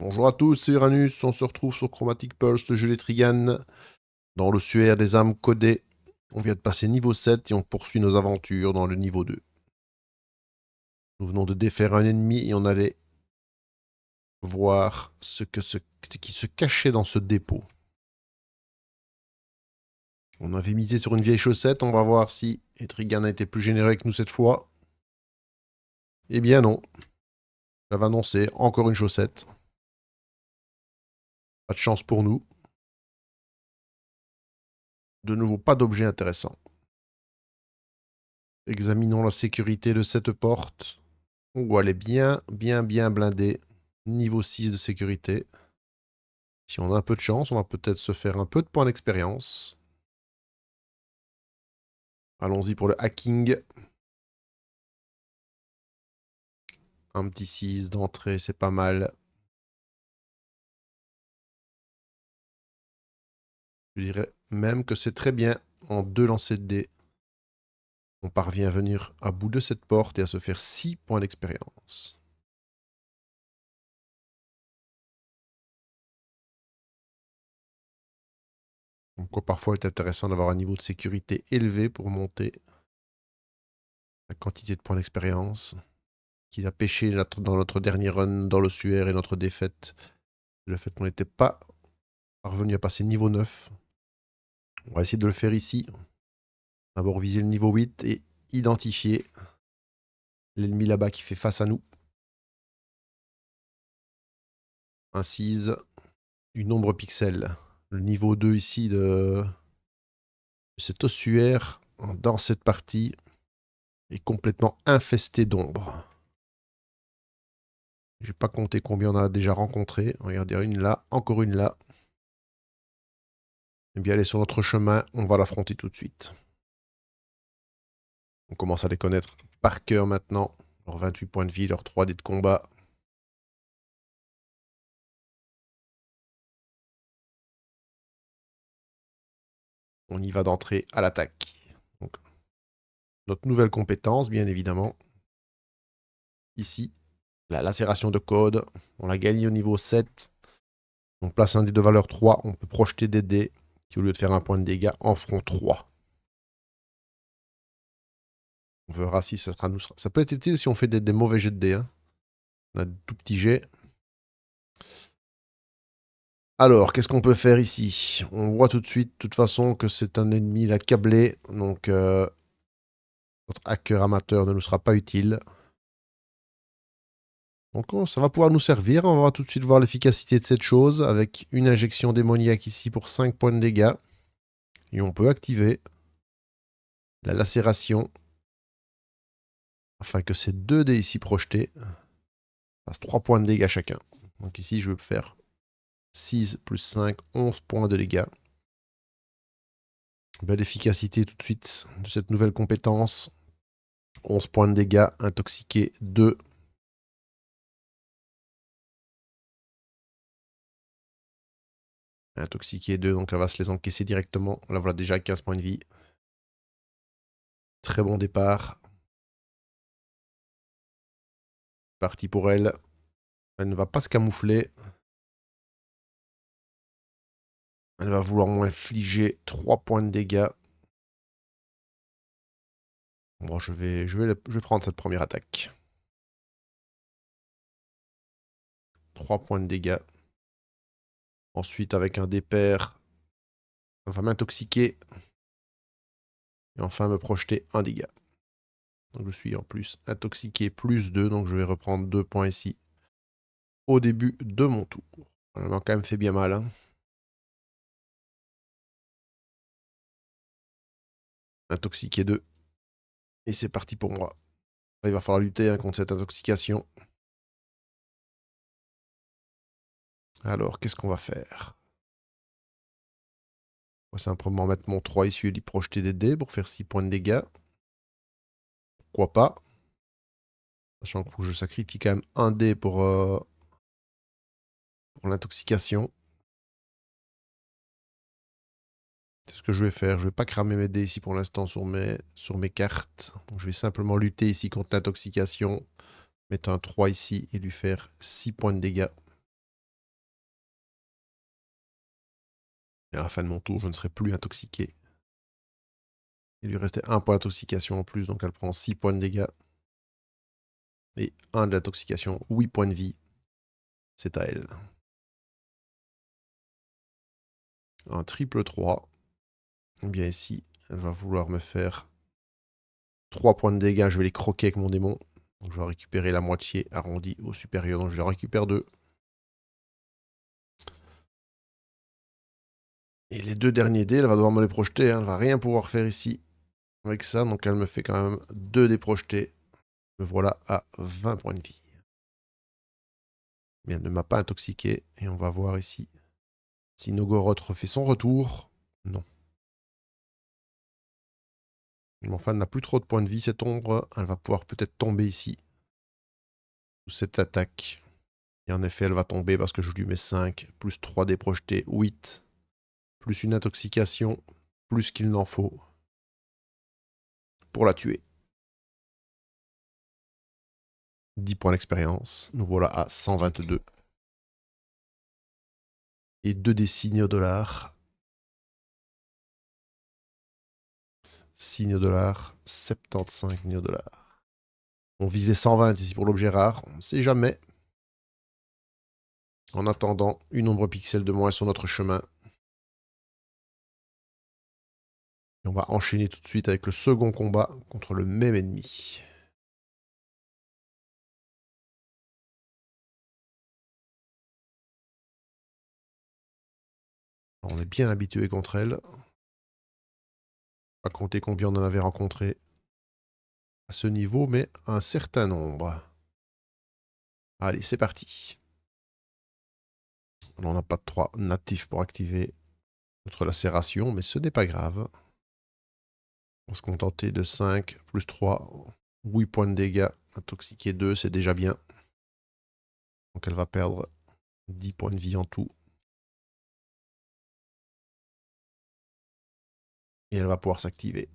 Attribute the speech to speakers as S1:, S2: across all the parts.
S1: Bonjour à tous, c'est Uranus, on se retrouve sur Chromatic Pulse, le jeu des Trigan, dans l'ossuaire des âmes codées. On vient de passer niveau 7 et on poursuit nos aventures dans le niveau 2. Nous venons de défaire un ennemi et on allait voir ce qui se cachait dans ce dépôt. On avait misé sur une vieille chaussette, on va voir si Etrigan a été plus généreux que nous cette fois. Eh bien non, j'avais annoncé encore une chaussette. Pas de chance pour nous. De nouveau, pas d'objet intéressant. Examinons la sécurité de cette porte. Oh, elle est bien blindée. Niveau 6 de sécurité. Si on a un peu de chance, on va peut-être se faire un peu de points d'expérience. Allons-y pour le hacking. Un petit 6 d'entrée, c'est pas mal. Je dirais même que c'est très bien. En 2 lancers de dés, on parvient à venir à bout de cette porte et à se faire 6 points d'expérience. Donc quoi, parfois, il est intéressant d'avoir un niveau de sécurité élevé pour monter la quantité de points d'expérience qu'il a pêché dans notre dernier run dans l'ossuaire et notre défaite. Le fait qu'on n'était pas parvenu à passer niveau 9. On va essayer de le faire ici. D'abord viser le niveau 8 et identifier l'ennemi là-bas qui fait face à nous. Incise du nombre pixels. Le niveau 2 ici de cet ossuaire dans cette partie est complètement infesté d'ombre. J'ai pas compté combien on a déjà rencontré. Regardez, une là, encore une là. Eh bien, elle est sur notre chemin, on va l'affronter tout de suite. On commence à les connaître par cœur maintenant. Leurs 28 points de vie, leurs 3 dés de combat. On y va d'entrée à l'attaque. Donc, notre nouvelle compétence, bien évidemment. Ici, la lacération de code. On l'a gagné au niveau 7. On place un dé de valeur 3. On peut projeter des dés qui, au lieu de faire un point de dégâts, en feront 3. On verra si ça sera nous. Ça peut être utile si on fait des mauvais jets de dés. Hein. On a de tout petits jets. Alors, qu'est-ce qu'on peut faire ici? On voit tout de suite, de toute façon, que c'est un ennemi la câblé. Donc, notre hacker amateur ne nous sera pas utile. Donc, ça va pouvoir nous servir. On va tout de suite voir l'efficacité de cette chose avec une injection démoniaque ici pour 5 points de dégâts. Et on peut activer la lacération afin que ces 2 dés ici projetés fassent 3 points de dégâts chacun. Donc ici, je vais faire 6 plus 5, 11 points de dégâts. Belle efficacité tout de suite de cette nouvelle compétence. 11 points de dégâts, intoxiqué 2. Intoxiqué 2, donc elle va se les encaisser directement. Là, voilà déjà 15 points de vie. Très bon départ. Parti pour elle. Elle ne va pas se camoufler. Elle va vouloir m'infliger 3 points de dégâts. Bon, je vais prendre cette première attaque. 3 points de dégâts. Ensuite, avec un départ, elle va m'intoxiquer. Et enfin, me projeter un dégât. Donc, je suis en plus intoxiqué plus 2. Donc, je vais reprendre 2 points ici. Au début de mon tour. Elle m'a quand même fait bien mal. Hein. Intoxiqué 2. Et c'est parti pour moi. Il va falloir lutter hein, contre cette intoxication. Alors, qu'est-ce qu'on va faire? On va simplement mettre mon 3 ici et lui projeter des dés pour faire 6 points de dégâts. Pourquoi pas? Sachant qu'il faut que je sacrifie quand même un dé pour l'intoxication. C'est ce que je vais faire. Je ne vais pas cramer mes dés ici pour l'instant sur mes cartes. Donc, je vais simplement lutter ici contre l'intoxication. Mettre un 3 ici et lui faire 6 points de dégâts. Et à la fin de mon tour, je ne serai plus intoxiqué. Il lui restait 1 point d'intoxication en plus, donc elle prend 6 points de dégâts. Et 1 d'intoxication, 8 points de vie. C'est à elle. Un triple 3. Eh bien ici, elle va vouloir me faire 3 points de dégâts. Je vais les croquer avec mon démon. Donc je vais récupérer la moitié arrondie au supérieur. Donc je récupère 2. Et les 2 derniers dés, elle va devoir me les projeter. Hein. Elle va rien pouvoir faire ici avec ça. Donc elle me fait quand même 2 dés projetés. Me voilà à 20 points de vie. Mais elle ne m'a pas intoxiqué. Et on va voir ici si Nogoroth refait son retour. Non. Mais enfin, elle n'a plus trop de points de vie, cette ombre. Elle va pouvoir peut-être tomber ici. Sous cette attaque. Et en effet, elle va tomber parce que je lui mets 5, plus 3 dés projetés, 8, plus une intoxication, plus qu'il n'en faut pour la tuer. 10 points d'expérience. Nous voilà à 122. Et 2 des signes au dollar. Signes au dollar, 75 signes au dollar. On vise les 120 ici pour l'objet rare. On ne sait jamais. En attendant, une ombre pixel de moins sur notre chemin. Et on va enchaîner tout de suite avec le second combat contre le même ennemi. On est bien habitué contre elle. Pas compter combien on en avait rencontré à ce niveau, mais un certain nombre. Allez, c'est parti. On n'a pas de 3 natifs pour activer notre lacération, mais ce n'est pas grave. On va se contenter de 5 plus 3, 8 points de dégâts. Intoxiqué 2, c'est déjà bien. Donc elle va perdre 10 points de vie en tout. Et elle va pouvoir s'activer.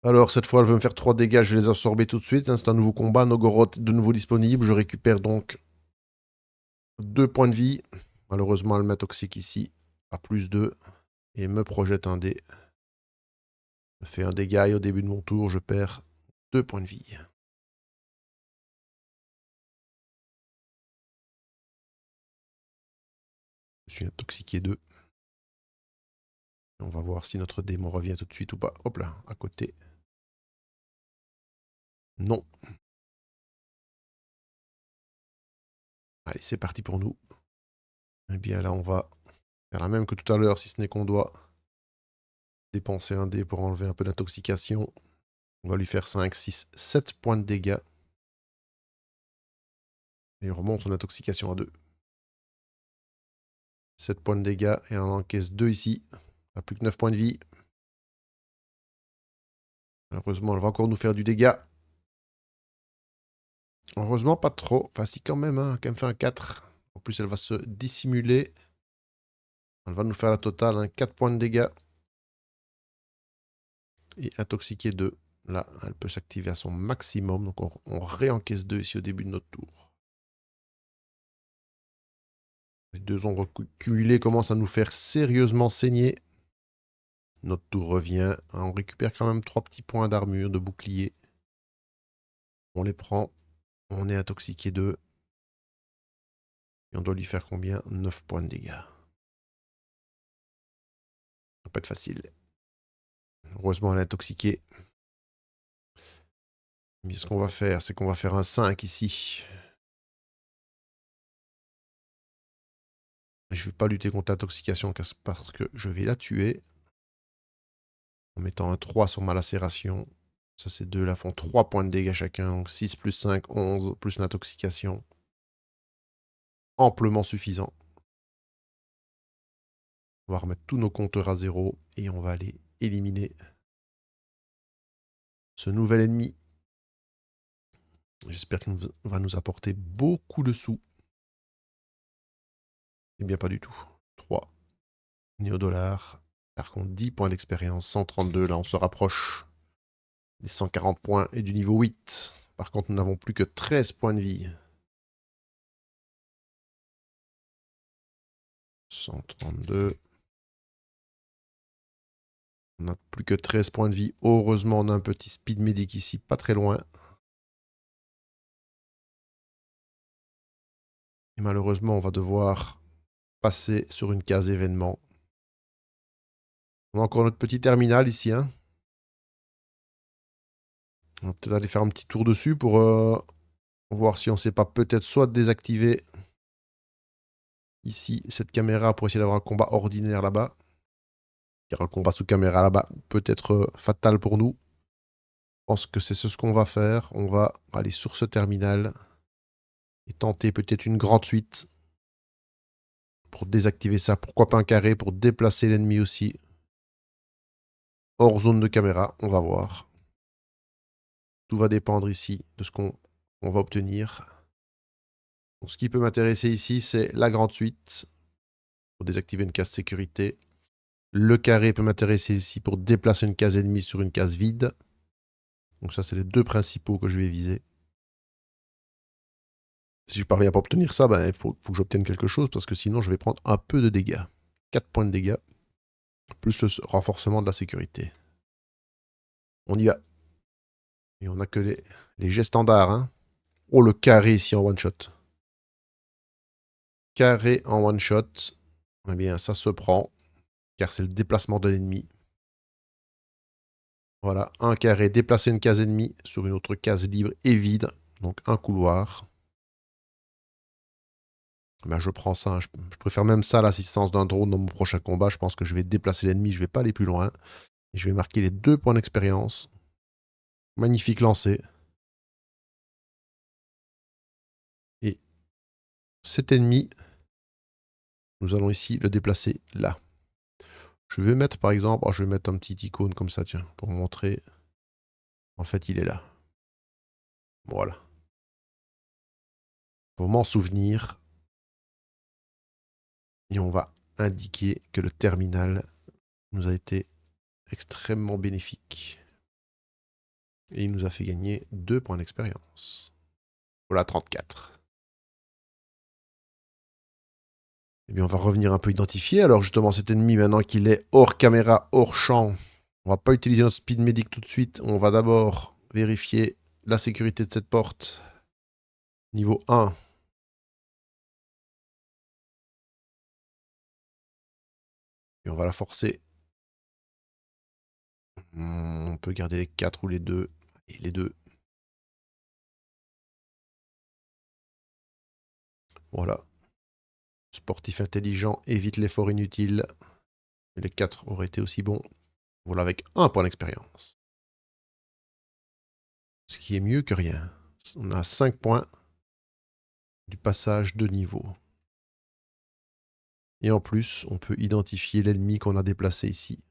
S1: Alors, cette fois, elle veut me faire 3 dégâts. Je vais les absorber tout de suite. C'est un nouveau combat. Nogoroth de nouveau disponible. Je récupère donc 2 points de vie. Malheureusement, elle m'intoxique ici. À plus 2. Et me projette un dé. Me fait un dégât et au début de mon tour, je perds 2 points de vie. Je suis intoxiqué 2. On va voir si notre démon revient tout de suite ou pas. Hop là, à côté. Non. Allez, c'est parti pour nous. Eh bien là, on va faire la même que tout à l'heure, si ce n'est qu'on doit dépenser un dé pour enlever un peu d'intoxication. On va lui faire 5, 6, 7 points de dégâts. Et on remonte son intoxication à 2. 7 points de dégâts et on encaisse 2 ici. On n'a plus que 9 points de vie. Malheureusement, elle va encore nous faire du dégât. Heureusement, pas trop. Enfin, si, quand même, hein, quand même fait un 4. En plus, elle va se dissimuler. Elle va nous faire la totale, hein, 4 points de dégâts. Et intoxiquer 2. Là, elle peut s'activer à son maximum. Donc, on réencaisse 2 ici au début de notre tour. Les 2 ombres cumulées commencent à nous faire sérieusement saigner. Notre tour revient. On récupère quand même 3 petits points d'armure, de bouclier. On les prend. On est intoxiqué 2. Et on doit lui faire combien? 9 points de dégâts. Ça va pas être facile. Heureusement, elle est intoxiquée. Mais ce qu'on va faire, c'est qu'on va faire un 5 ici. Je ne vais pas lutter contre l'intoxication parce que je vais la tuer. En mettant un 3 sur ma lacération. Ça, ces deux-là font 3 points de dégâts chacun. Donc 6 plus 5, 11, plus l'intoxication. Amplement suffisant. On va remettre tous nos compteurs à zéro et on va aller éliminer ce nouvel ennemi. J'espère qu'il va nous apporter beaucoup de sous. Eh bien, pas du tout. 3 néo-dollars. Par contre, 10 points d'expérience, 132. Là, on se rapproche des 140 points et du niveau 8. Par contre, nous n'avons plus que 13 points de vie. 132. On n'a plus que 13 points de vie. Heureusement, on a un petit speed medic ici, pas très loin. Et malheureusement, on va devoir passer sur une case événement. On a encore notre petit terminal ici. Hein. On va peut-être aller faire un petit tour dessus pour voir si on ne sait pas peut-être soit désactiver ici cette caméra pour essayer d'avoir un combat ordinaire là-bas. Car un combat sous caméra là-bas peut être fatal pour nous. Je pense que c'est ce qu'on va faire. On va aller sur ce terminal et tenter peut-être une grande suite pour désactiver ça. Pourquoi pas un carré pour déplacer l'ennemi aussi. Hors zone de caméra, on va voir. Tout va dépendre ici de ce qu'on va obtenir. Donc, ce qui peut m'intéresser ici, c'est la grande suite pour désactiver une case sécurité. Le carré peut m'intéresser ici pour déplacer une case ennemie sur une case vide. Donc ça, c'est les deux principaux que je vais viser. Si je parviens pas à obtenir ça, ben, il faut que j'obtienne quelque chose parce que sinon, je vais prendre un peu de dégâts. 4 points de dégâts, plus le renforcement de la sécurité. On y va. Et on a que les jets standards. Hein. Oh, le carré ici en one-shot. Carré en one-shot. Eh bien, ça se prend, car c'est le déplacement de l'ennemi. Voilà, un carré, déplacer une case ennemie sur une autre case libre et vide. Donc un couloir. Ben, je prends ça. Hein. Je préfère même ça à l'assistance d'un drone dans mon prochain combat. Je pense que je vais déplacer l'ennemi, je ne vais pas aller plus loin. Et je vais marquer les 2 points d'expérience. Magnifique lancer. Et cet ennemi, nous allons ici le déplacer là. Je vais mettre par exemple, je vais mettre un petit icône comme ça, tiens, pour montrer. En fait, il est là. Voilà. Pour m'en souvenir. Et on va indiquer que le terminal nous a été extrêmement bénéfique. Et il nous a fait gagner 2 points d'expérience. Voilà, 34. Eh bien, on va revenir un peu identifier. Alors, justement, cet ennemi, maintenant qu'il est hors caméra, hors champ, on va pas utiliser notre speed medic tout de suite. On va d'abord vérifier la sécurité de cette porte. Niveau 1. Et on va la forcer. On peut garder les 4 ou les 2. Et les 2. Voilà. Sportif intelligent évite l'effort inutile. Et les 4 auraient été aussi bons. Voilà, avec 1 point d'expérience. Ce qui est mieux que rien. On a 5 points du passage de niveau. Et en plus, on peut identifier l'ennemi qu'on a déplacé ici.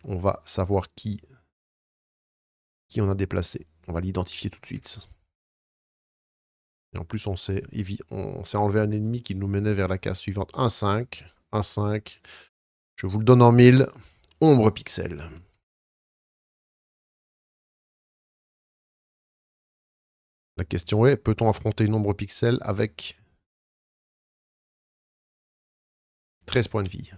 S1: On va savoir qui on a déplacé. On va l'identifier tout de suite. Et en plus, on s'est enlevé un ennemi qui nous menait vers la case suivante. 1-5. 1-5. Je vous le donne en 1000. Ombre pixel. La question est, peut-on affronter une ombre pixel avec 13 points de vie?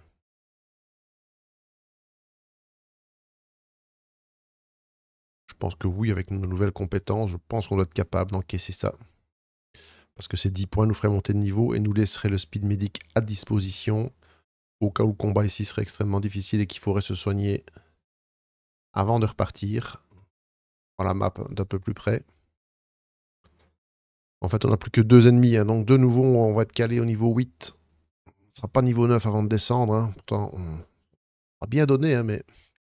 S1: Je pense que oui, avec nos nouvelles compétences, je pense qu'on doit être capable d'encaisser ça. Parce que ces 10 points nous feraient monter de niveau et nous laisseraient le speed medic à disposition au cas où le combat ici serait extrêmement difficile et qu'il faudrait se soigner avant de repartir. Voir la map d'un peu plus près. En fait, on n'a plus que 2 ennemis, hein, donc de nouveau, on va être calé au niveau 8. Ce ne sera pas niveau 9 avant de descendre. Hein. Pourtant, on a bien donné, hein, mais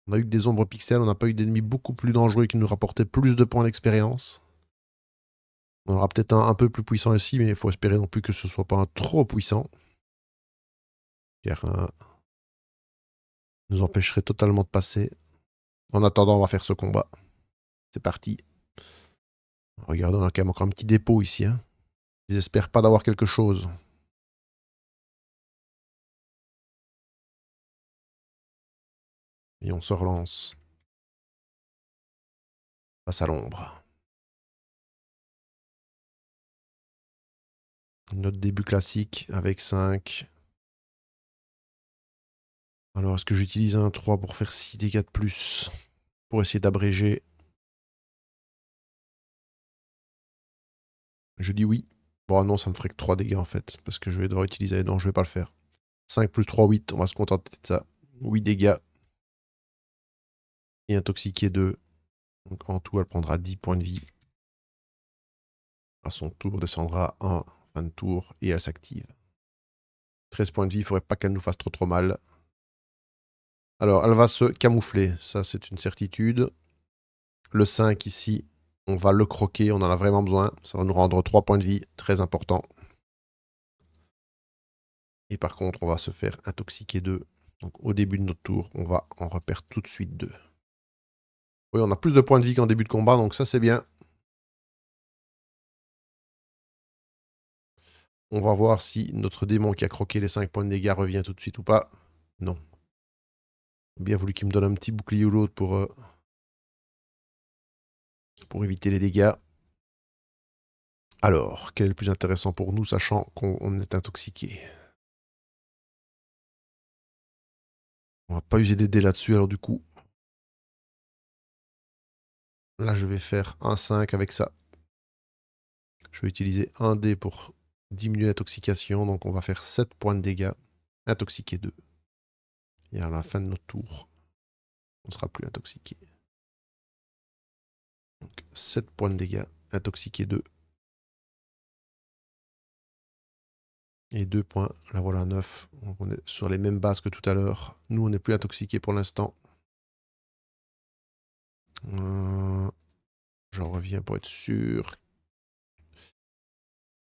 S1: on a eu que des ombres pixels, on n'a pas eu d'ennemis beaucoup plus dangereux qui nous rapportaient plus de points d'expérience. On aura peut-être un peu plus puissant ici, mais il faut espérer non plus que ce ne soit pas un trop puissant. Car nous empêcherait totalement de passer. En attendant, on va faire ce combat. C'est parti. Regardez, on a quand même encore un petit dépôt ici. Hein. Ils espèrent pas d'avoir quelque chose. Et on se relance. Face à l'ombre. Notre début classique avec 5. Alors, est-ce que j'utilise un 3 pour faire 6 dégâts de plus? Pour essayer d'abréger? Je dis oui. Bon, non, ça me ferait que 3 dégâts en fait, parce que je vais devoir utiliser... Non, je vais pas le faire. 5 plus 3, 8, on va se contenter de ça. 8 dégâts. Et intoxiqué 2. Donc en tout, elle prendra 10 points de vie. À son tour, descendra en fin de tour et elle s'active. 13 points de vie, il faudrait pas qu'elle nous fasse trop mal. Alors, elle va se camoufler, ça c'est une certitude. Le 5 ici, on va le croquer, on en a vraiment besoin. Ça va nous rendre 3 points de vie, très important. Et par contre, on va se faire intoxiquer 2. Donc au début de notre tour, on va en repère tout de suite 2. Oui, on a plus de points de vie qu'en début de combat, donc ça c'est bien. On va voir si notre démon qui a croqué les 5 points de dégâts revient tout de suite ou pas. Non. J'ai bien voulu qu'il me donne un petit bouclier ou l'autre pour éviter les dégâts. Alors, quel est le plus intéressant pour nous, sachant qu'on est intoxiqué? On va pas user des dés là-dessus, alors du coup... Là, je vais faire un 5 avec ça. Je vais utiliser un dé pour diminuer l'intoxication, donc on va faire 7 points de dégâts. Intoxiqué 2. Et à la fin de notre tour, on ne sera plus intoxiqué. Donc 7 points de dégâts, intoxiqué 2. Et 2 points, là voilà 9. Donc on est sur les mêmes bases que tout à l'heure. Nous, on n'est plus intoxiqué pour l'instant. J'en reviens pour être sûr.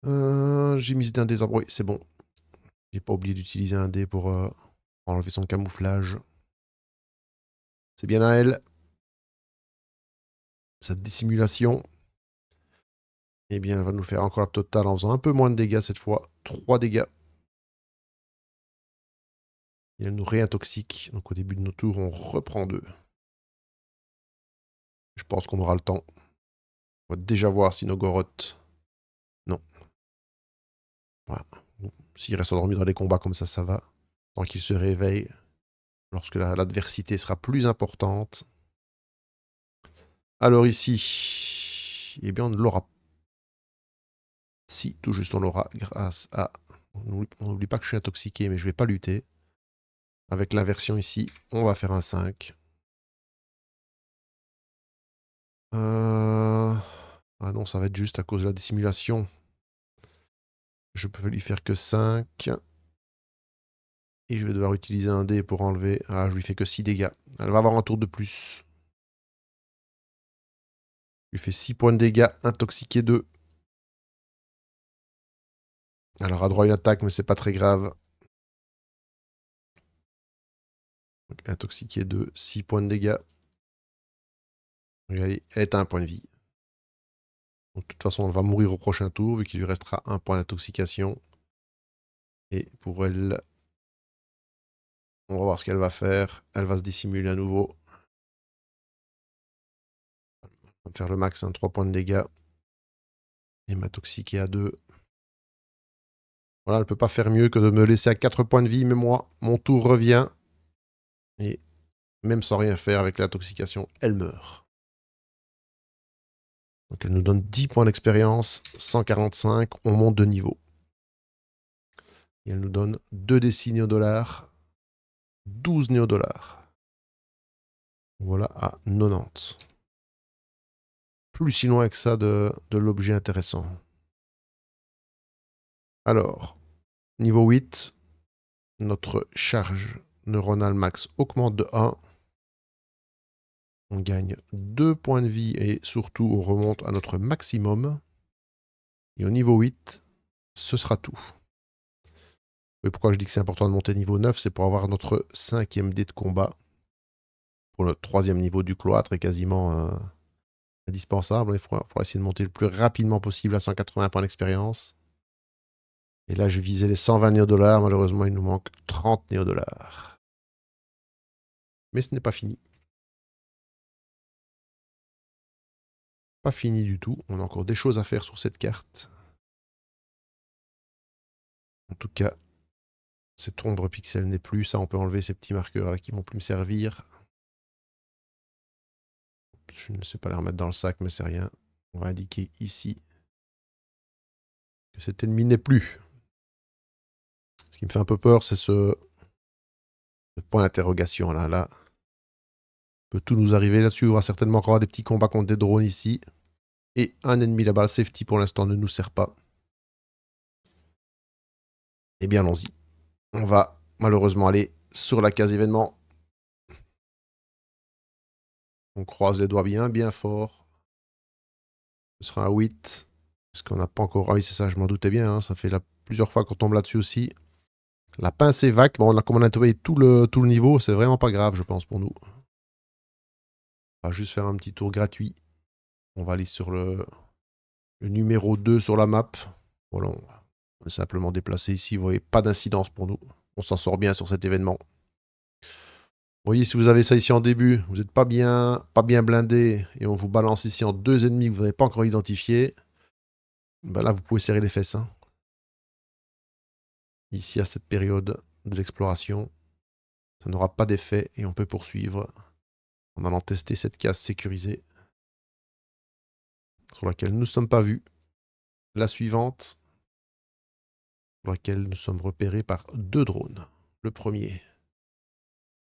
S1: J'ai mis d'un dé. Oui, c'est bon. J'ai pas oublié d'utiliser un dé pour enlever son camouflage. C'est bien à elle. Sa dissimulation. Eh bien, elle va nous faire encore la totale en faisant un peu moins de dégâts cette fois. 3 dégâts. Et elle nous réintoxique. Donc au début de nos tours, on reprend 2. Je pense qu'on aura le temps. On va déjà voir si nos Gorottes... Non. Voilà. Bon, s'il reste endormi dans les combats comme ça va. Tant qu'il se réveille, lorsque l'adversité sera plus importante. Alors ici, eh bien on ne l'aura pas. Si, tout juste on l'aura grâce à... On n'oublie pas que je suis intoxiqué, mais je ne vais pas lutter. Avec l'inversion ici, on va faire un 5. Ah non, ça va être juste à cause de la dissimulation. Je peux lui faire que 5. Et je vais devoir utiliser un dé pour enlever. Ah, je lui fais que 6 dégâts. Elle va avoir un tour de plus. Je lui fais 6 points de dégâts, intoxiqué 2. Elle aura droit à une attaque, mais c'est pas très grave. Donc, intoxiqué 2, 6 points de dégâts. Regardez, elle est à un point de vie. Donc, de toute façon, elle va mourir au prochain tour, vu qu'il lui restera un point d'intoxication. Et pour elle, on va voir ce qu'elle va faire. Elle va se dissimuler à nouveau. On va faire le max, 3 points de dégâts. Et m'intoxiquer à 2. Voilà, elle ne peut pas faire mieux que de me laisser à 4 points de vie, mais moi, mon tour revient. Et même sans rien faire avec l'intoxication, elle meurt. Donc elle nous donne 10 points d'expérience, 145, on monte de niveau. Et elle nous donne 2 des 6 néodollars, 12 néodollars. Voilà à 90. Plus si loin que ça de l'objet intéressant. Alors, niveau 8, notre charge neuronale max augmente de 1. On gagne 2 points de vie et surtout on remonte à notre maximum. Et au niveau 8, ce sera tout. Et pourquoi je dis que c'est important de monter niveau 9, c'est pour avoir notre 5e dé de combat. Pour le 3e niveau du cloître est quasiment indispensable. Il faudra essayer de monter le plus rapidement possible à 180 points d'expérience. Et là, je visais les 120 néodollars. Malheureusement, il nous manque 30 néodollars. Mais ce n'est pas fini. Pas fini du tout. On a encore des choses à faire sur cette carte. En tout cas, Cette ombre pixel n'est plus. Ça, on peut enlever ces petits marqueurs là qui vont plus me servir. Je ne sais pas les remettre dans le sac, mais c'est rien. On va indiquer ici que cet ennemi n'est plus. Ce qui me fait un peu peur, c'est ce point d'interrogation là. Là, peut tout nous arriver là-dessus. Il y aura certainement encore des petits combats contre des drones ici. Et un ennemi là-bas. Le safety pour l'instant ne nous sert pas. Eh bien, allons-y. On va malheureusement aller sur la case événement. On croise les doigts bien, bien fort. Ce sera un 8. Est-ce qu'on n'a pas encore... Ah oui, c'est ça, je m'en doutais bien. Hein. Ça fait plusieurs fois qu'on tombe là-dessus aussi. La pince évac. Bon, comme on a nettoyé tout le niveau, c'est vraiment pas grave, je pense, pour nous. On va juste faire un petit tour gratuit. On va aller sur le numéro 2 sur la map. Voilà, on va simplement déplacer ici. Vous voyez, pas d'incidence pour nous. On s'en sort bien sur cet événement. Vous voyez, si vous avez ça ici en début, vous n'êtes pas bien blindé et on vous balance ici en 2 ennemis que vous n'avez pas encore identifiés, ben là, vous pouvez serrer les fesses. Hein. Ici, à cette période de l'exploration, ça n'aura pas d'effet et on peut poursuivre en allant tester cette case sécurisée sur laquelle nous ne sommes pas vus. La suivante, sur laquelle nous sommes repérés par 2 drones. Le premier,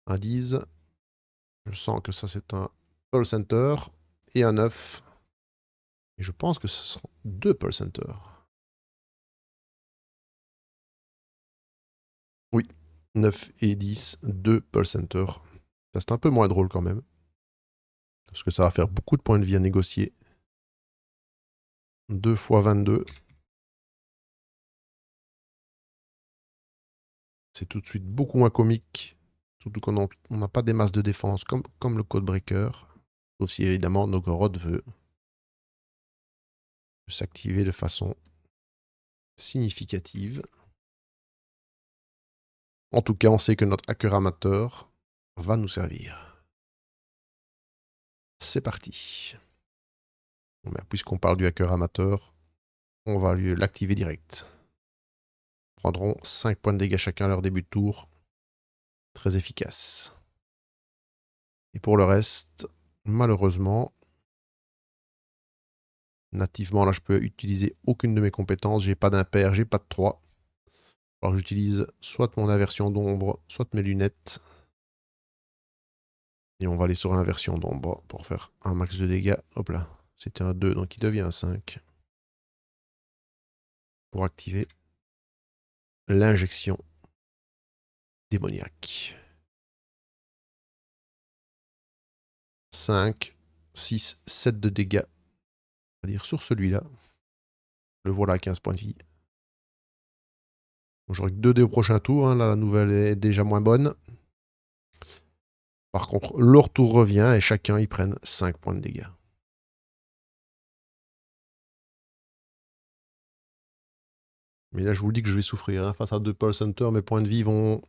S1: un 10. Je sens que ça, c'est un Pearl Center et un 9. Et je pense que ce seront 2 Pearl Center. Oui, 9 et 10, 2 Pearl Center. Ça, c'est un peu moins drôle quand même. Parce que ça va faire beaucoup de points de vie à négocier. 2 fois 22. C'est tout de suite beaucoup moins comique. Surtout qu'on n'a pas des masses de défense comme le Codebreaker. Sauf si évidemment Nogoroth veut s'activer de façon significative. En tout cas, on sait que notre hacker amateur va nous servir. C'est parti. Bon, ben, puisqu'on parle du hacker amateur, on va l'activer direct. Prendront 5 points de dégâts chacun à leur début de tour. Très efficace. Et pour le reste, malheureusement, nativement, là, je peux utiliser aucune de mes compétences. J'ai pas d'impair, j'ai pas de 3. Alors j'utilise soit mon inversion d'ombre, soit mes lunettes. Et on va aller sur l'inversion d'ombre pour faire un max de dégâts. Hop là, c'était un 2, donc il devient un 5. Pour activer l'injection démoniaque. 5, 6, 7 de dégâts. C'est-à-dire sur celui-là. Le voilà à 15 points de vie. J'aurai que 2 dés au prochain tour. Hein. Là, la nouvelle est déjà moins bonne. Par contre, leur tour revient et chacun y prennent 5 points de dégâts. Mais là, je vous le dis que je vais souffrir. Hein. Face à 2 Pearl Center, mes points de vie vont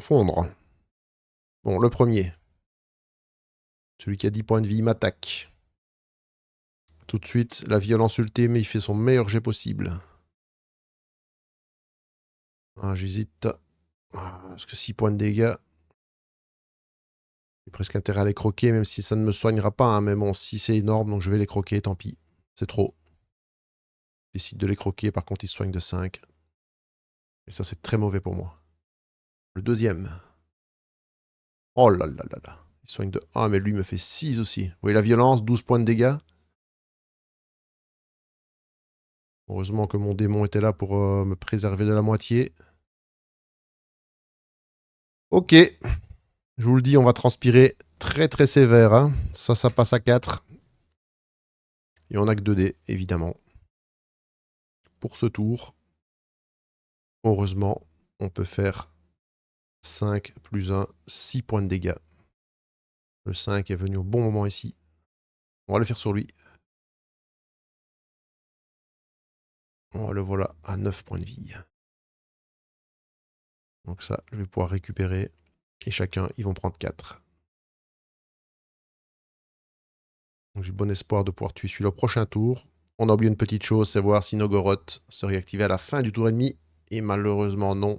S1: fondre. Bon, le premier. Celui qui a 10 points de vie m'attaque. Tout de suite, la violence ultime, il fait son meilleur jet possible. Ah, j'hésite. Parce que 6 points de dégâts. J'ai presque intérêt à les croquer, même si ça ne me soignera pas. Hein. Mais bon, si c'est énorme, donc je vais les croquer, tant pis. C'est trop. Je décide de les croquer, par contre, ils se soignent de 5. Et ça, c'est très mauvais pour moi. Le deuxième. Oh là là là là. Il soigne de 1, mais lui me fait 6 aussi. Vous voyez la violence, 12 points de dégâts. Heureusement que mon démon était là pour me préserver de la moitié. Ok. Je vous le dis, on va transpirer très très sévère. Hein. Ça passe à 4. Et on n'a que 2 dés, évidemment. Pour ce tour, heureusement, on peut faire 5 plus 1, 6 points de dégâts. Le 5 est venu au bon moment ici. On va le faire sur lui. Le voilà à 9 points de vie. Donc ça, je vais pouvoir récupérer. Et chacun, ils vont prendre 4. Donc j'ai bon espoir de pouvoir tuer celui-là au prochain tour. On a oublié une petite chose, c'est voir si Nogoroth se réactivait à la fin du tour ennemi. Et malheureusement non.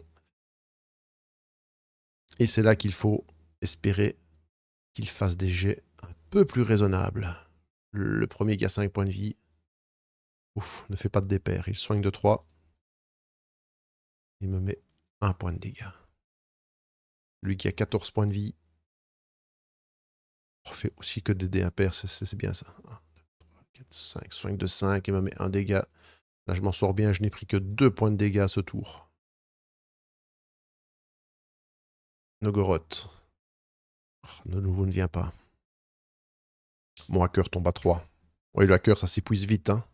S1: Et c'est là qu'il faut espérer qu'il fasse des jets un peu plus raisonnables. Le premier qui a 5 points de vie. Ouf, ne fait pas de dépair. Il soigne de 3. Il me met 1 point de dégâts. Lui qui a 14 points de vie. On fait aussi que des dés impairs, c'est bien ça. 1, 2, 3, 4, 5. Soigne de 5. Il me met 1 dégât. Là, je m'en sors bien. Je n'ai pris que 2 points de dégâts à ce tour. Nogoroth. De nouveau, ne vient pas. Mon hacker tombe à 3. Oui, le hacker, ça s'épuise vite. Hein.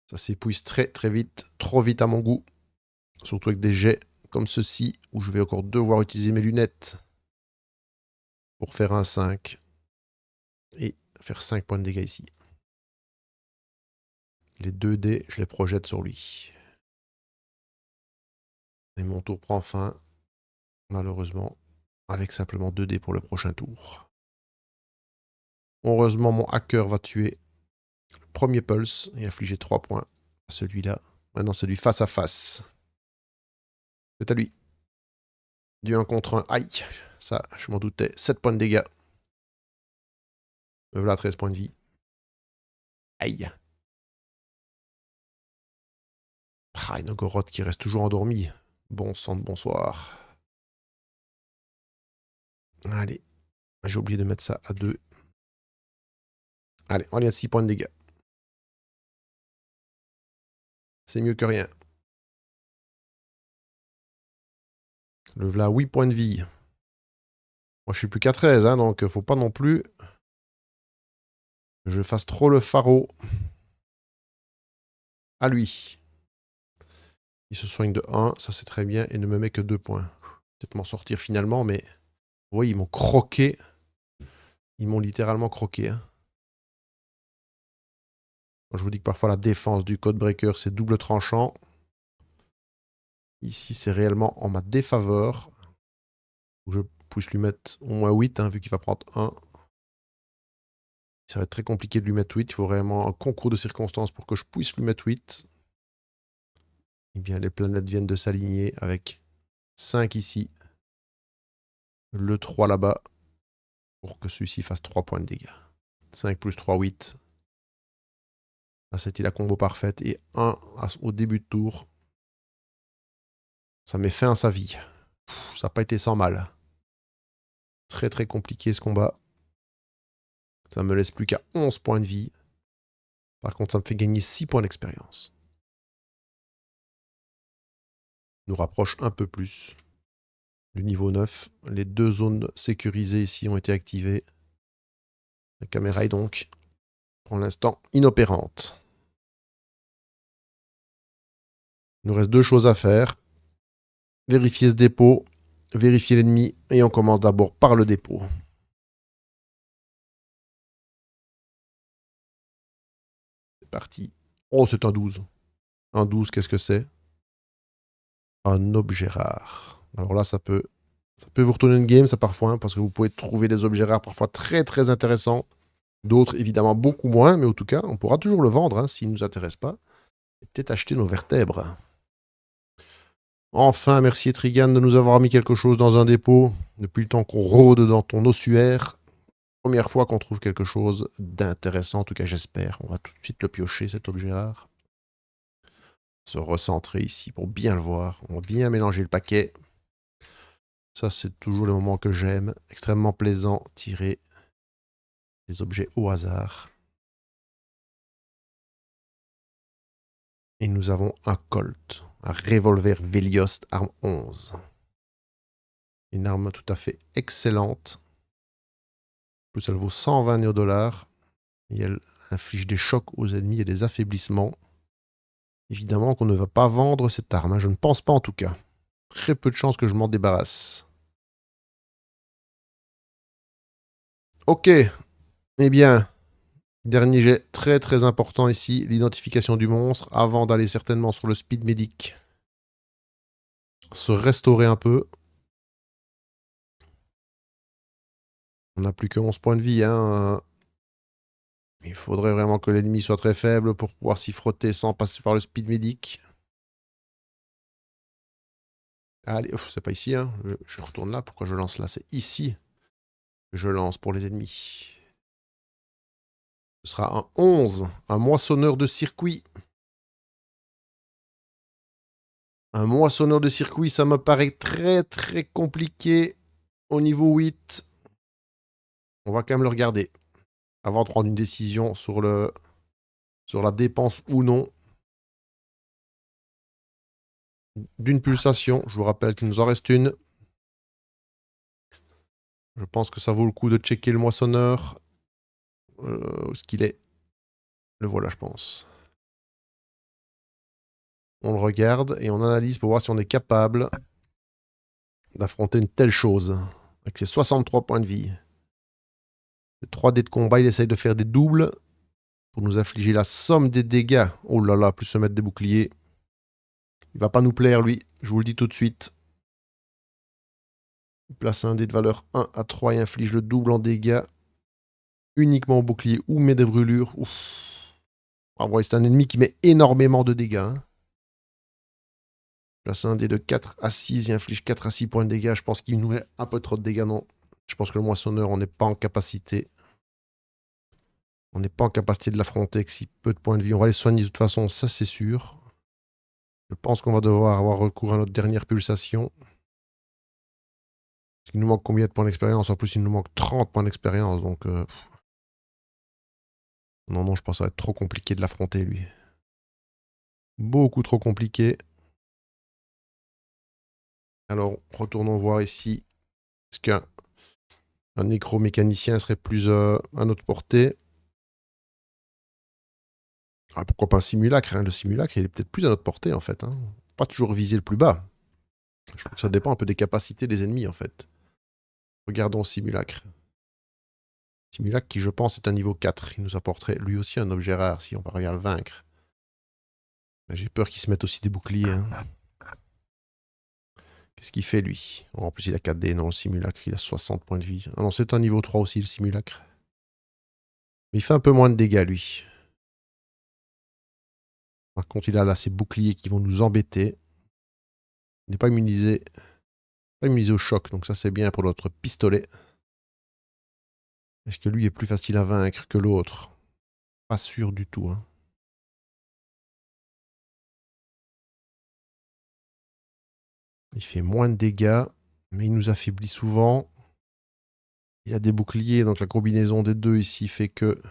S1: Ça s'épuise très très vite. Trop vite à mon goût. Surtout avec des jets comme ceci, où je vais encore devoir utiliser mes lunettes pour faire un 5. Et faire 5 points de dégâts ici. Les 2 dés, je les projette sur lui. Et mon tour prend fin, malheureusement, avec simplement 2 dés pour le prochain tour. Heureusement, mon hacker va tuer le premier pulse et infliger 3 points à celui-là. Maintenant, c'est lui face à face. C'est à lui. Du 1 contre 1. Aïe, ça, je m'en doutais. 7 points de dégâts. Me voilà 13 points de vie. Aïe. Ah, une Goroth qui reste toujours endormi. Bon sang de bonsoir. Allez, j'ai oublié de mettre ça à 2. Allez, on est à 6 points de dégâts. C'est mieux que rien. Le voilà 8 points de vie. Moi, je suis plus qu'à 13, hein, donc faut pas non plus que je fasse trop le pharaon à lui. Il se soigne de 1, ça c'est très bien, et ne me met que 2 points. Peut-être m'en sortir finalement, mais... Oui, ils m'ont croqué. Ils m'ont littéralement croqué. Hein. Je vous dis que parfois la défense du Codebreaker, c'est double tranchant. Ici, c'est réellement en ma défaveur. Je puisse lui mettre au moins 8, hein, vu qu'il va prendre 1. Ça va être très compliqué de lui mettre 8. Il faut vraiment un concours de circonstances pour que je puisse lui mettre 8. Eh bien, les planètes viennent de s'aligner avec 5 ici. Le 3 là-bas. Pour que celui-ci fasse 3 points de dégâts. 5 plus 3, 8. Là, c'était la combo parfaite. Et 1 au début de tour. Ça met fin à sa vie. Ça n'a pas été sans mal. Très très compliqué ce combat. Ça me laisse plus qu'à 11 points de vie. Par contre, ça me fait gagner 6 points d'expérience. Nous rapproche un peu plus du niveau 9. Les 2 zones sécurisées ici ont été activées. La caméra est donc, pour l'instant, inopérante. Il nous reste 2 choses à faire. Vérifier ce dépôt, vérifier l'ennemi, et on commence d'abord par le dépôt. C'est parti. Oh, c'est un 12. Un 12, qu'est-ce que c'est? Un objet rare. Alors là, ça peut vous retourner une game, ça parfois, hein, parce que vous pouvez trouver des objets rares parfois très très intéressants. D'autres, évidemment, beaucoup moins, mais en tout cas, on pourra toujours le vendre hein, s'il ne nous intéresse pas. Et peut-être acheter nos vertèbres. Enfin, merci Etrigan de nous avoir mis quelque chose dans un dépôt. Depuis le temps qu'on rôde dans ton ossuaire. Première fois qu'on trouve quelque chose d'intéressant, en tout cas j'espère. On va tout de suite le piocher, cet objet rare. Se recentrer ici pour bien le voir. On va bien mélanger le paquet. Ça, c'est toujours le moment que j'aime. Extrêmement plaisant, tirer les objets au hasard. Et nous avons un Colt, un revolver Veliost, arme 11. Une arme tout à fait excellente. En plus, elle vaut 120 néodollars. Et elle inflige des chocs aux ennemis et des affaiblissements. Évidemment qu'on ne va pas vendre cette arme. Hein. Je ne pense pas en tout cas. Très peu de chances que je m'en débarrasse. Ok. Eh bien, dernier jet très très important ici. L'identification du monstre avant d'aller certainement sur le speed medic. Se restaurer un peu. On n'a plus que 11 points de vie. Hein. Il faudrait vraiment que l'ennemi soit très faible pour pouvoir s'y frotter sans passer par le speed medic. Allez, c'est pas ici, hein. Je retourne là. Pourquoi je lance là? C'est ici que je lance pour les ennemis. Ce sera un 11, un moissonneur de circuit. Un moissonneur de circuit, ça me paraît très très compliqué au niveau 8. On va quand même le regarder avant de prendre une décision sur la dépense ou non d'une pulsation. Je vous rappelle qu'il nous en reste une. Je pense que ça vaut le coup de checker le moissonneur. Où est-ce qu'il est? Le voilà, je pense. On le regarde et on analyse pour voir si on est capable d'affronter une telle chose. Avec ses 63 points de vie. Les 3 dés de combat, il essaye de faire des doubles pour nous affliger la somme des dégâts. Oh là là, plus se mettre des boucliers. Il va pas nous plaire, lui. Je vous le dis tout de suite. Il place un dé de valeur 1 à 3 et inflige le double en dégâts. Uniquement au bouclier ou met des brûlures. Ouf. Ah ouais, c'est un ennemi qui met énormément de dégâts. Hein. Place un dé de 4 à 6 et inflige 4 à 6 points de dégâts. Je pense qu'il nous met un peu trop de dégâts, non. Je pense que le moissonneur, on n'est pas en capacité. On n'est pas en capacité de l'affronter avec si peu de points de vie. On va les soigner de toute façon, ça c'est sûr. Je pense qu'on va devoir avoir recours à notre dernière pulsation. Parce qu'il nous manque combien de points d'expérience? En plus, il nous manque 30 points d'expérience. Donc, non, je pense que ça va être trop compliqué de l'affronter, lui. Beaucoup trop compliqué. Alors, retournons voir ici. Est-ce qu'un nécromécanicien serait plus à notre portée? Ah, pourquoi pas un simulacre, hein? Le simulacre, il est peut-être plus à notre portée, en fait. Hein. Pas toujours viser le plus bas. Je trouve que ça dépend un peu des capacités des ennemis, en fait. Regardons simulacre. Simulacre qui, je pense, est un niveau 4. Il nous apporterait lui aussi un objet rare si on parvient à le vaincre. Mais j'ai peur qu'il se mette aussi des boucliers. Hein. Qu'est-ce qu'il fait, lui? En plus, il a 4 dés. Non, le simulacre, il a 60 points de vie. Ah non, c'est un niveau 3 aussi, le simulacre. Mais il fait un peu moins de dégâts, lui. Par contre, il a là ses boucliers qui vont nous embêter. Il n'est pas immunisé. Pas immunisé au choc, donc ça c'est bien pour notre pistolet. Est-ce que lui est plus facile à vaincre que l'autre? Pas sûr du tout. Hein. Il fait moins de dégâts, mais il nous affaiblit souvent. Il a des boucliers, donc la combinaison des deux ici fait que...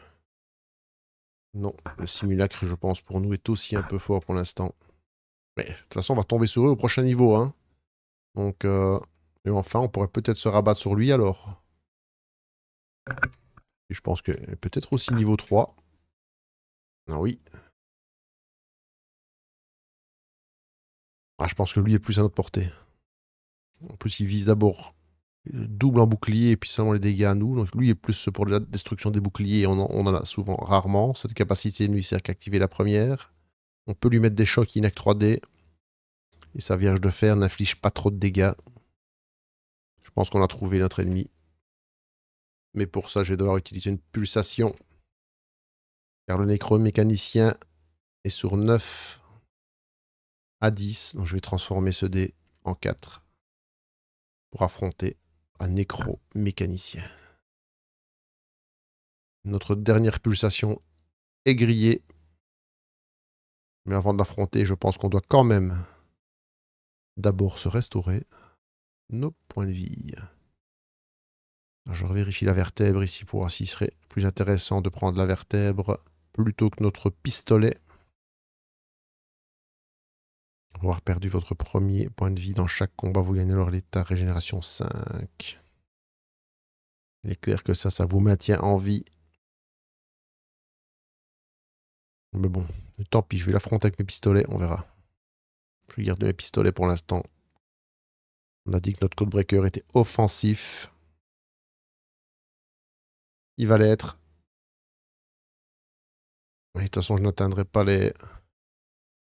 S1: Non, le simulacre, je pense, pour nous est aussi un peu fort pour l'instant. Mais de toute façon, on va tomber sur eux au prochain niveau. Hein. Donc, et enfin, on pourrait peut-être se rabattre sur lui alors. Et je pense que peut-être aussi niveau 3. Ah oui. Ah, je pense que lui est plus à notre portée. En plus, il vise d'abord double en bouclier et puis seulement les dégâts à nous. Donc lui est plus pour la destruction des boucliers. On en a souvent rarement. Cette capacité ne lui sert qu'à activer la première. On peut lui mettre des chocs Inac 3D. Et sa Vierge de Fer n'inflige pas trop de dégâts. Je pense qu'on a trouvé notre ennemi. Mais pour ça, je vais devoir utiliser une pulsation. Car le nécromécanicien est sur 9 à 10. Donc je vais transformer ce dé en 4 pour affronter un nécromécanicien. Notre dernière pulsation est grillée. Mais avant de l'affronter, je pense qu'on doit quand même d'abord se restaurer nos points de vie. Alors, je revérifie la vertèbre ici pour voir s'il serait plus intéressant de prendre la vertèbre plutôt que notre pistolet. Avoir perdu votre premier point de vie dans chaque combat, vous gagnez alors l'état régénération 5. Il est clair que ça vous maintient en vie. Mais bon, tant pis, je vais l'affronter avec mes pistolets, on verra. Je vais garder mes pistolets pour l'instant. On a dit que notre codebreaker était offensif. Il va l'être. Et de toute façon, je n'atteindrai pas les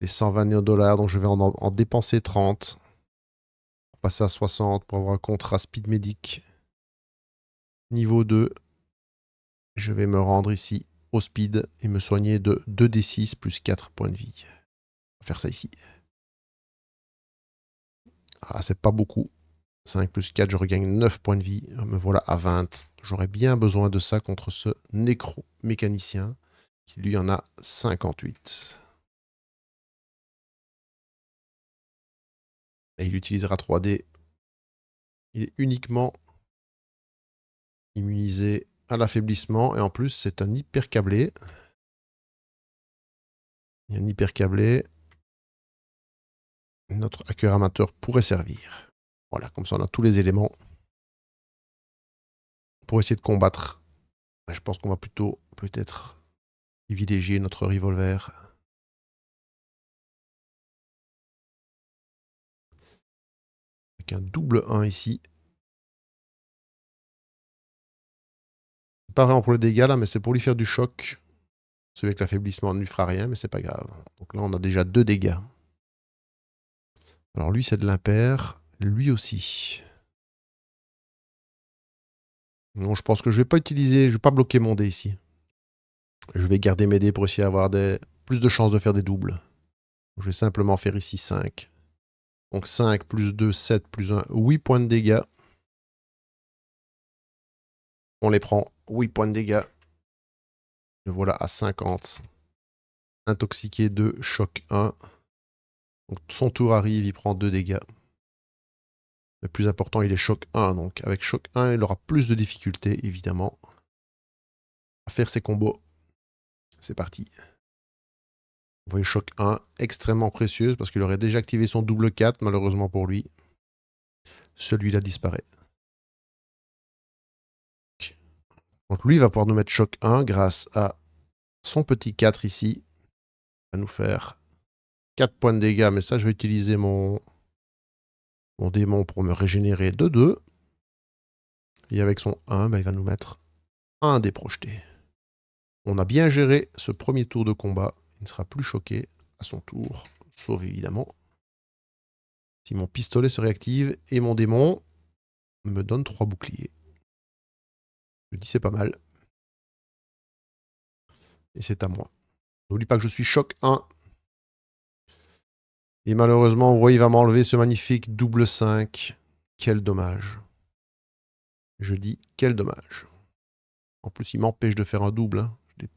S1: 120 $, donc je vais en dépenser 30. Pour passer à 60 pour avoir un contrat speed medic. Niveau 2. Je vais me rendre ici au speed et me soigner de 2d6 plus 4 points de vie. On va faire ça ici. Ah, c'est pas beaucoup. 5 plus 4, je regagne 9 points de vie. Me voilà à 20. J'aurais bien besoin de ça contre ce nécro-mécanicien qui lui en a 58. Et il utilisera 3D. Il est uniquement immunisé à l'affaiblissement. Et en plus, c'est un hyper câblé. Il y a un hyper câblé. Notre hacker amateur pourrait servir. Voilà, comme ça on a tous les éléments pour essayer de combattre. Je pense qu'on va plutôt peut-être privilégier notre revolver. Avec un double 1 ici. Pas vraiment pour le dégât là, mais c'est pour lui faire du choc. Celui avec l'affaiblissement ne lui fera rien, mais c'est pas grave. Donc là, on a déjà 2 dégâts. Alors lui, c'est de l'impair. Lui aussi. Non, je pense que je vais pas utiliser, je vais pas bloquer mon dé ici. Je vais garder mes dés pour essayer d'avoir plus de chances de faire des doubles. Je vais simplement faire ici 5. Donc 5 plus 2, 7 plus 1, 8 points de dégâts. On les prend. 8 points de dégâts. Le voilà à 50. Intoxiqué 2, choc 1. Donc son tour arrive, il prend 2 dégâts. Le plus important, il est choc 1. Donc avec choc 1, il aura plus de difficultés, évidemment, à faire ses combos. C'est parti. Vous voyez choc 1, extrêmement précieuse parce qu'il aurait déjà activé son double 4, malheureusement pour lui. Celui-là disparaît. Donc lui, il va pouvoir nous mettre choc 1 grâce à son petit 4 ici. Il va nous faire 4 points de dégâts, mais ça, je vais utiliser mon démon pour me régénérer de 2. Et avec son 1, il va nous mettre un dé projeté. On a bien géré ce premier tour de combat. Il ne sera plus choqué à son tour, sauf évidemment si mon pistolet se réactive et mon démon me donne 3 boucliers. Je dis c'est pas mal. Et c'est à moi. N'oublie pas que je suis choc 1. Et malheureusement, vous voyez, il va m'enlever ce magnifique double 5. Quel dommage. Je dis quel dommage. En plus, il m'empêche de faire un double. Hein. Je n'ai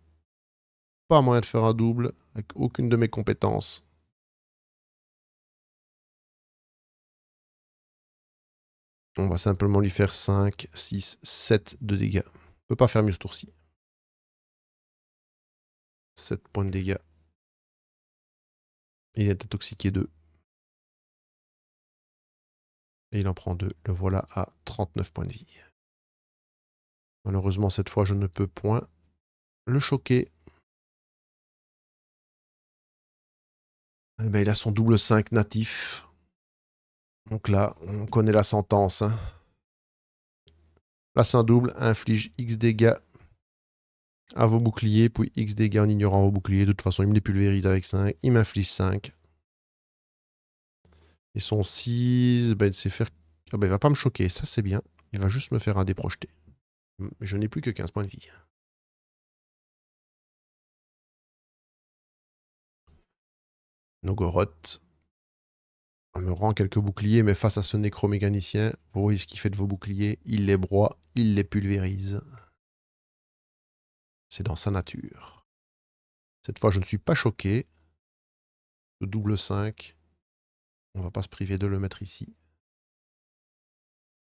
S1: pas moyen de faire un double avec aucune de mes compétences. On va simplement lui faire 5, 6, 7 de dégâts. On ne peut pas faire mieux ce tour-ci. 7 points de dégâts. Il est intoxiqué 2. Et il en prend 2. Le voilà à 39 points de vie. Malheureusement, cette fois, je ne peux point le choquer. Eh ben, il a son double 5 natif. Donc là, on connaît la sentence. Hein. Place un double, inflige X dégâts à vos boucliers, puis X dégâts en ignorant vos boucliers. De toute façon, il me les pulvérise avec 5. Il m'inflige 5. Et son 6, ben, il sait faire... Oh, ben, il va pas me choquer, ça c'est bien. Il va juste me faire un dé projeté. Je n'ai plus que 15 points de vie. Nogoroth me rend quelques boucliers, mais face à ce nécromécanicien, vous voyez ce qu'il fait de vos boucliers. Il les broie, il les pulvérise. C'est dans sa nature. Cette fois, je ne suis pas choqué. Le double 5. On va pas se priver de le mettre ici.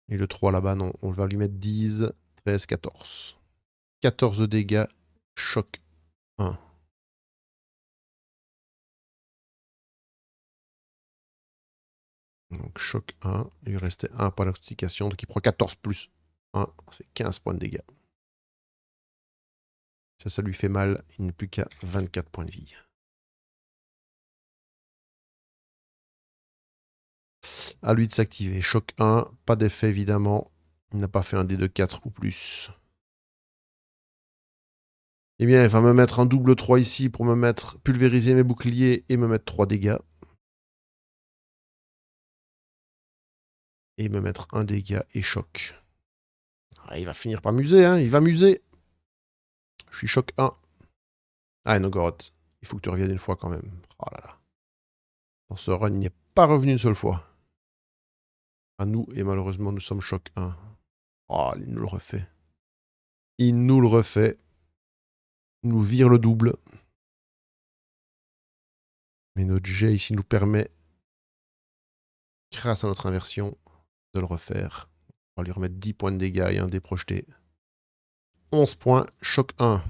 S1: Et le 3 là-bas, non. On va lui mettre 10, 13, 14. 14 de dégâts. Choc 1. Donc choc 1. Il lui restait 1 point d'intoxication. Donc il prend 14 plus 1. C'est 15 points de dégâts. Ça lui fait mal. Il n'est plus qu'à 24 points de vie. À lui de s'activer. Choc 1. Pas d'effet évidemment. Il n'a pas fait un dé de 4 ou plus. Eh bien, il va me mettre un double 3 ici pour me mettre pulvériser mes boucliers et me mettre 3 dégâts. Et me mettre un dégât et choc. Ah, il va finir par muser, hein. Il va muser. Je suis choc 1. Ah, Nogoroth, il faut que tu reviennes une fois quand même. Oh là là. Dans ce run, il n'est pas revenu une seule fois. à nous, et malheureusement, nous sommes choc 1. Oh, il nous le refait. Il nous le refait. Il nous vire le double. Mais notre jet ici nous permet, grâce à notre inversion, de le refaire. On va lui remettre 10 points de dégâts et un dé projeté. 11 points, choc 1.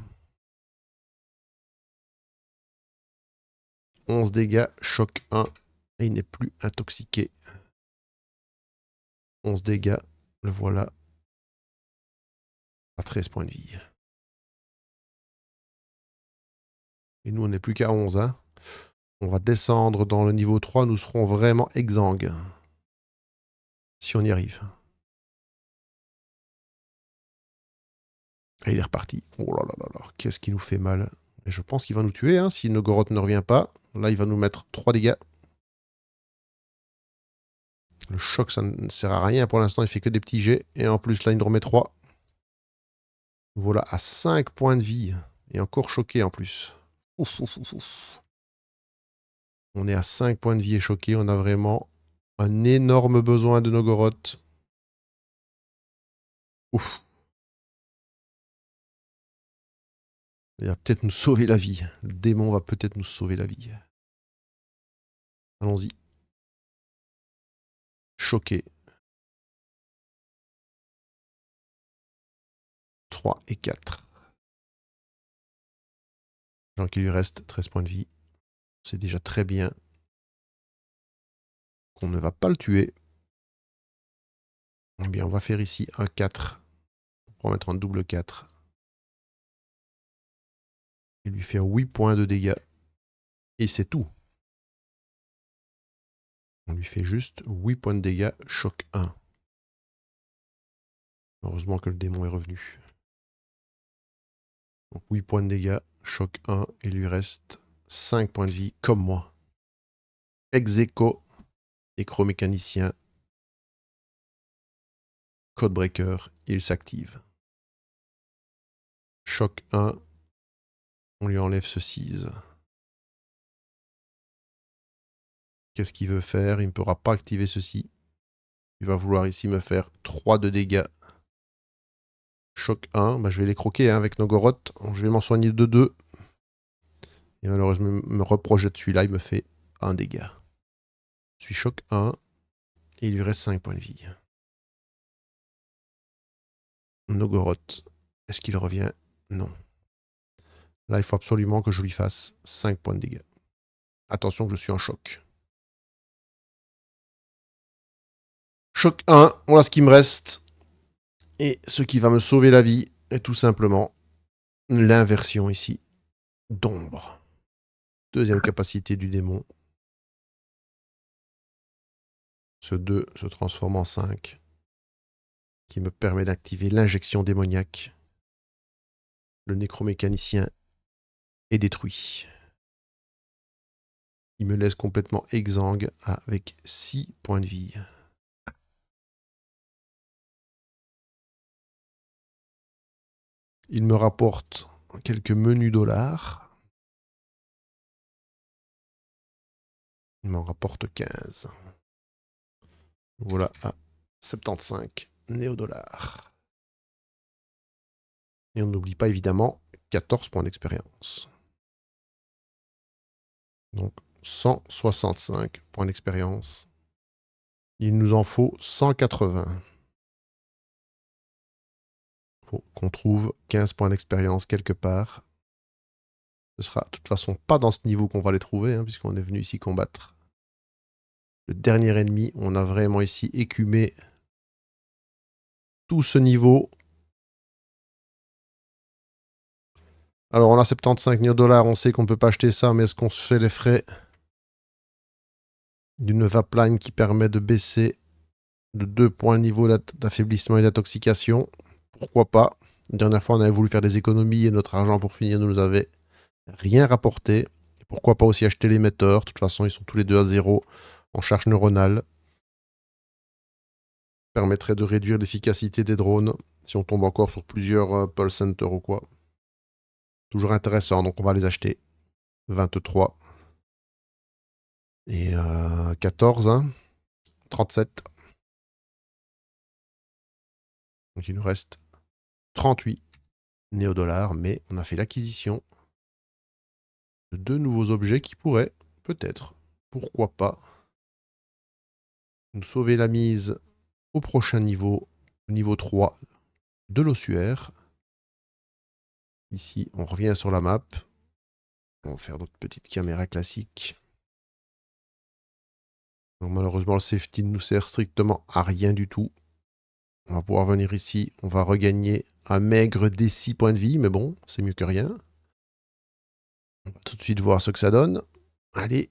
S1: 11 dégâts, choc 1. Et il n'est plus intoxiqué. 11 dégâts, le voilà. À 13 points de vie. Et nous, on n'est plus qu'à 11. Hein. On va descendre dans le niveau 3. Nous serons vraiment exsangues. Si on y arrive. Et il est reparti. Oh là là là là. Qu'est-ce qui nous fait mal. Et je pense qu'il va nous tuer. Hein, si Nogoroth ne revient pas. Là, il va nous mettre 3 dégâts. Le choc, ça ne sert à rien. Pour l'instant, il fait que des petits jets. Et en plus, là, il nous remet 3. Voilà, à 5 points de vie. Et encore choqué en plus. Ouf, ouf, ouf, ouf. On est à 5 points de vie et choqué. On a vraiment un énorme besoin de Nogoroth. Ouf. Il va peut-être nous sauver la vie. Le démon va peut-être nous sauver la vie. Allons-y. Choqué. 3 et 4. Genre qu'il lui reste 13 points de vie. C'est déjà très bien. Qu'on ne va pas le tuer. Eh bien, on va faire ici un 4. On va mettre un double 4. Et lui faire 8 points de dégâts. Et c'est tout. On lui fait juste 8 points de dégâts, choc 1. Heureusement que le démon est revenu. Donc 8 points de dégâts, choc 1, et il lui reste 5 points de vie, comme moi. Ex-aequo, nécromécanicien, codebreaker, il s'active. Choc 1, on lui enlève ce 6. Qu'est-ce qu'il veut faire? Il ne pourra pas activer ceci. Il va vouloir ici me faire 3 de dégâts. Choc 1, bah, je vais les croquer hein, avec Nogoroth. Je vais m'en soigner de 2. Et malheureusement, me reprojette celui-là, il me fait 1 dégât. Je suis choc 1, et il lui reste 5 points de vie. Nogoroth, est-ce qu'il revient? Non. Là, il faut absolument que je lui fasse 5 points de dégâts. Attention que je suis en choc. Choc 1, voilà ce qui me reste. Et ce qui va me sauver la vie est tout simplement l'inversion ici d'ombre. Deuxième capacité du démon. Ce 2 se transforme en 5, qui me permet d'activer l'injection démoniaque. Le nécromécanicien est détruit. Il me laisse complètement exsangue avec 6 points de vie. Il me rapporte quelques menus dollars. Il m'en rapporte 15. Voilà à 75 néo-dollars. Et on n'oublie pas évidemment 14 points d'expérience. Donc 165 points d'expérience. Il nous en faut 180. Il faut qu'on trouve 15 points d'expérience quelque part. Ce sera de toute façon pas dans ce niveau qu'on va les trouver, hein, puisqu'on est venu ici combattre le dernier ennemi. On a vraiment ici écumé tout ce niveau. Alors on a 75 néo-dollars, on sait qu'on ne peut pas acheter ça, mais est-ce qu'on se fait les frais d'une Vapline qui permet de baisser de 2 points le niveau d'affaiblissement et d'intoxication? Pourquoi pas? La dernière fois, on avait voulu faire des économies et notre argent pour finir ne nous avait rien rapporté. Et pourquoi pas aussi acheter l'émetteur? De toute façon, ils sont tous les deux à 0 en charge neuronale. Permettrait de réduire l'efficacité des drones si on tombe encore sur plusieurs Pulse Center ou quoi. Toujours intéressant, donc on va les acheter. 23. Et 14, hein. 37. Donc il nous reste 38 néodollars, mais on a fait l'acquisition de 2 nouveaux objets qui pourraient, peut-être, pourquoi pas, nous sauver la mise au prochain niveau, niveau 3 de l'ossuaire. Ici, on revient sur la map. On va faire notre petite caméra classique. Donc, malheureusement, le safety ne nous sert strictement à rien du tout. On va pouvoir venir ici. On va regagner un maigre des 6 points de vie, mais bon, c'est mieux que rien. On va tout de suite voir ce que ça donne. Allez.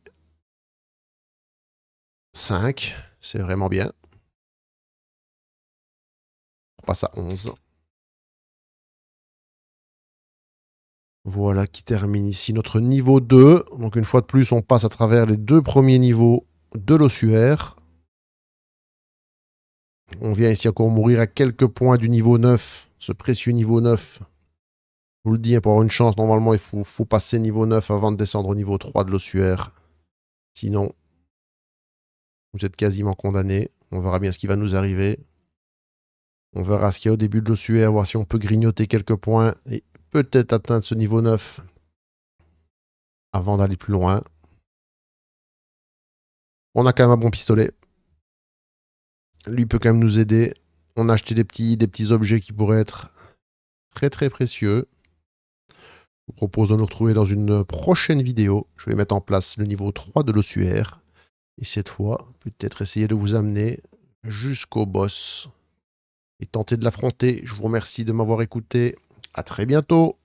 S1: 5, c'est vraiment bien. On passe à 11. Voilà qui termine ici notre niveau 2. Donc une fois de plus, on passe à travers les 2 premiers niveaux de l'ossuaire. On vient ici encore mourir à quelques points du niveau 9, ce précieux niveau 9. Je vous le dis, pour avoir une chance, normalement, il faut passer niveau 9 avant de descendre au niveau 3 de l'ossuaire. Sinon, vous êtes quasiment condamné. On verra bien ce qui va nous arriver. On verra ce qu'il y a au début de l'ossuaire, voir si on peut grignoter quelques points et peut-être atteindre ce niveau 9 avant d'aller plus loin. On a quand même un bon pistolet. Lui peut quand même nous aider. On a acheté des petits objets qui pourraient être très très précieux. Je vous propose de nous retrouver dans une prochaine vidéo. Je vais mettre en place le niveau 3 de l'ossuaire. Et cette fois, peut-être essayer de vous amener jusqu'au boss et tenter de l'affronter. Je vous remercie de m'avoir écouté. À très bientôt.